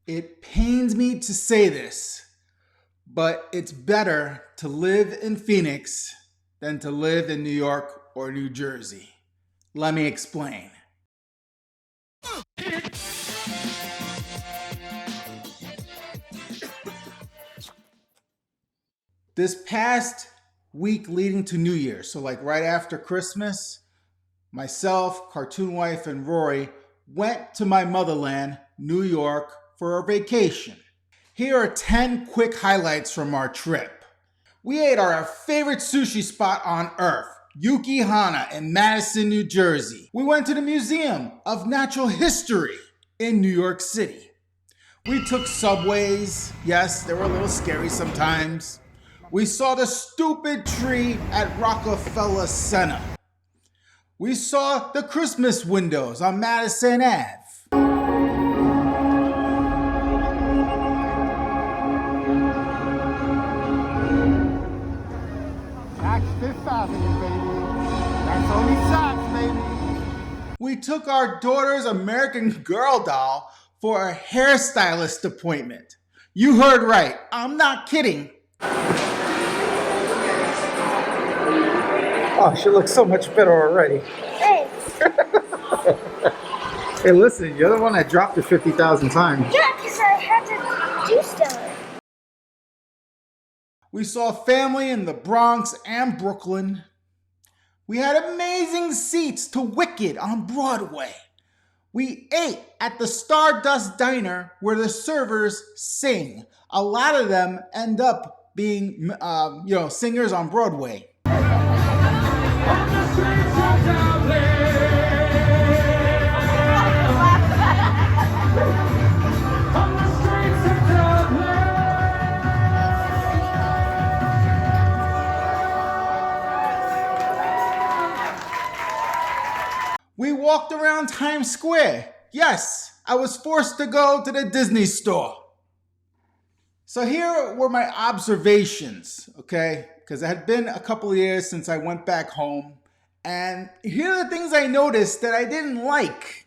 It pains me to say this, but it's better to live in Phoenix than to live in New York or New Jersey. Let me explain. This past week leading to New Year's, so like right after Christmas, myself, Cartoon Wife, and Rory went to my motherland, New York, for a vacation. Here are 10 quick highlights from our trip. We ate at our favorite sushi spot on earth, Yuki Hana in Madison, New Jersey. We went to the Museum of Natural History in New York City. We took subways. Yes, they were a little scary sometimes. We saw the stupid tree at Rockefeller Center. We saw the Christmas windows on Madison Ave. That's Fifth Avenue, baby. That's only socks, baby. We took our daughter's American Girl doll for a hairstylist appointment. You heard right. I'm not kidding. Oh, she looks so much better already. Thanks. Hey, listen, you're the one that dropped it 50,000 times. Yeah, because I had to do stuff. We saw family in the Bronx and Brooklyn. We had amazing seats to Wicked on Broadway. We ate at the Stardust Diner where the servers sing. A lot of them end up being, singers on Broadway. We walked around Times Square. Yes, I was forced to go to the Disney store. So here were my observations, okay? Because it had been a couple of years since I went back home. And here are the things I noticed that I didn't like.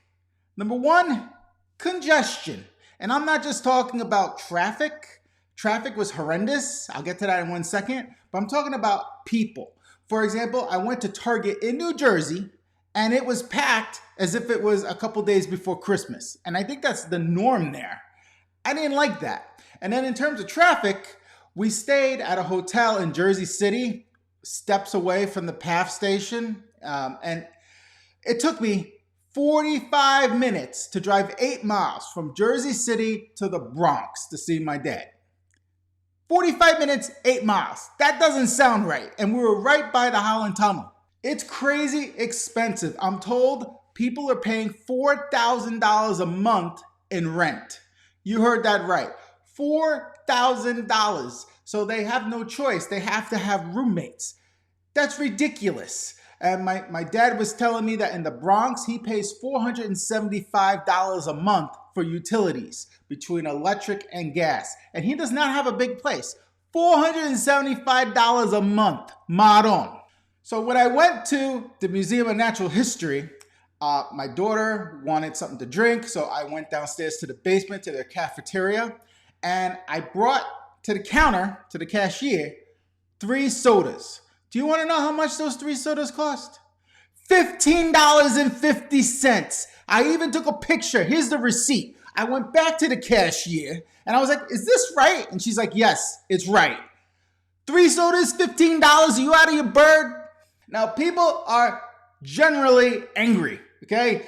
Number one, congestion. And I'm not just talking about traffic. Traffic was horrendous. I'll get to that in 1 second. But I'm talking about people. For example, I went to Target in New Jersey, and it was packed as if it was a couple days before Christmas. And I think that's the norm there. I didn't like that. And then in terms of traffic, we stayed at a hotel in Jersey City, steps away from the PATH station. And it took me 45 minutes to drive 8 miles from Jersey City to the Bronx to see my dad. 45 minutes, 8 miles. That doesn't sound right. And we were right by the Holland Tunnel. It's crazy expensive. I'm told people are paying $4,000 a month in rent. You heard that right. $4,000. So they have no choice. They have to have roommates. That's ridiculous. And my dad was telling me that in the Bronx, he pays $475 a month for utilities between electric and gas. And he does not have a big place. $475 a month, mod on. So when I went to the Museum of Natural History, my daughter wanted something to drink, so I went downstairs to the basement to their cafeteria, and I brought to the counter, to the cashier, 3 sodas. Do you want to know how much those 3 sodas cost? $15.50. I even took a picture. Here's the receipt. I went back to the cashier, and I was like, is this right? And she's like, yes, it's right. 3 sodas, $15, are you out of your bird? Now, people are generally angry, okay?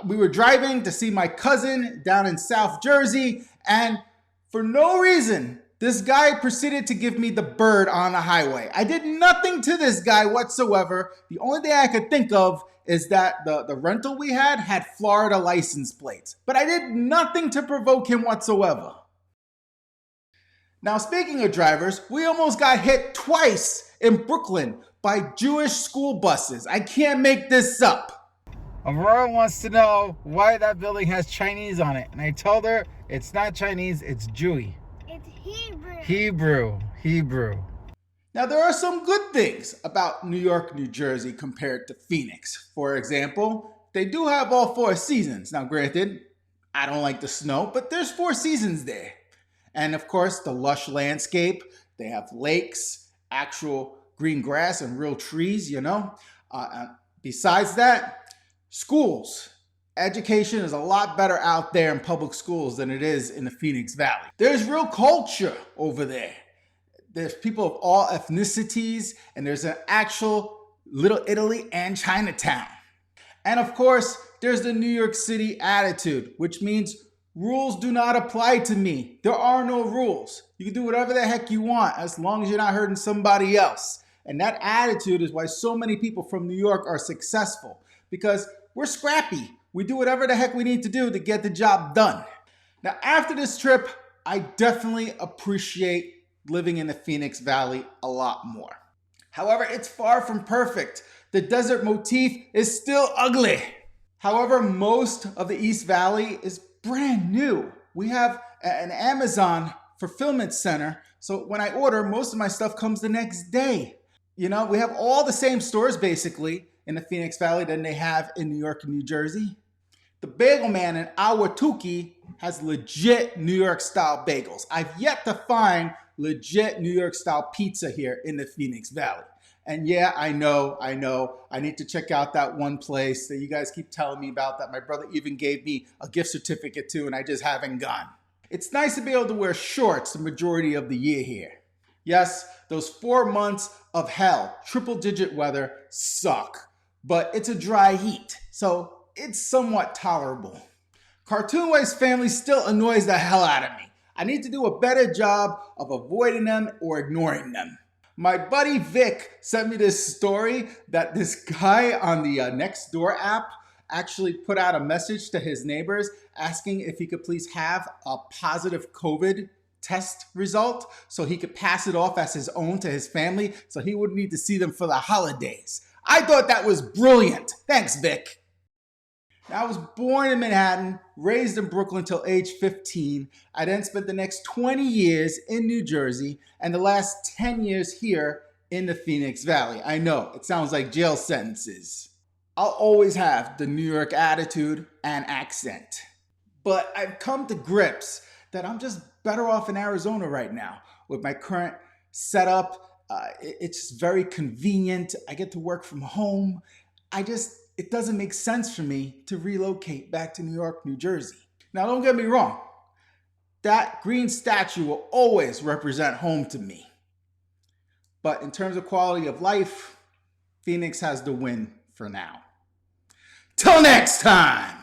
We were driving to see my cousin down in South Jersey, and for no reason, this guy proceeded to give me the bird on the highway. I did nothing to this guy whatsoever. The only thing I could think of is that the rental we had Florida license plates, but I did nothing to provoke him whatsoever. Now, speaking of drivers, we almost got hit twice in Brooklyn by Jewish school buses. I can't make this up. Aurora wants to know why that building has Chinese on it. And I told her it's not Chinese, it's Jewy. It's Hebrew. Hebrew. Now, there are some good things about New York, New Jersey compared to Phoenix. For example, they do have all 4 seasons. Now, granted, I don't like the snow, but there's 4 seasons there. And of course, the lush landscape. They have lakes, actual green grass, and real trees, you know. Besides that, schools. Education is a lot better out there in public schools than it is in the Phoenix Valley. There's real culture over there. There's people of all ethnicities, and there's an actual Little Italy and Chinatown. And of course, there's the New York City attitude, which means rules do not apply to me. There are no rules. You can do whatever the heck you want as long as you're not hurting somebody else. And that attitude is why so many people from New York are successful, because we're scrappy. We do whatever the heck we need to do to get the job done. Now, after this trip, I definitely appreciate living in the Phoenix Valley a lot more. However, it's far from perfect. The desert motif is still ugly. However, most of the East Valley is brand new. We have an Amazon fulfillment center, so when I order, most of my stuff comes the next day. You know, we have all the same stores basically in the Phoenix Valley than they have in New York and New Jersey. The Bagel Man in Ahwatukee has legit New York style bagels. I've yet to find legit New York style pizza here in the Phoenix Valley. And yeah, I know, I need to check out that one place that you guys keep telling me about that my brother even gave me a gift certificate to, and I just haven't gone. It's nice to be able to wear shorts the majority of the year here. Yes, those 4 months of hell, triple-digit weather, suck, but it's a dry heat, so it's somewhat tolerable. Cartoonway's family still annoys the hell out of me. I need to do a better job of avoiding them or ignoring them. My buddy Vic sent me this story that this guy on the Nextdoor app actually put out a message to his neighbors asking if he could please have a positive COVID test result so he could pass it off as his own to his family so he wouldn't need to see them for the holidays. I thought that was brilliant. Thanks, Vic. Now, I was born in Manhattan, raised in Brooklyn until age 15. I then spent the next 20 years in New Jersey and the last 10 years here in the Phoenix Valley. I know, it sounds like jail sentences. I'll always have the New York attitude and accent. But I've come to grips that I'm just better off in Arizona right now with my current setup. It's very convenient. I get to work from home. It doesn't make sense for me to relocate back to New York, New Jersey. Now, don't get me wrong. That green statue will always represent home to me. But in terms of quality of life, Phoenix has the win for now. Till next time!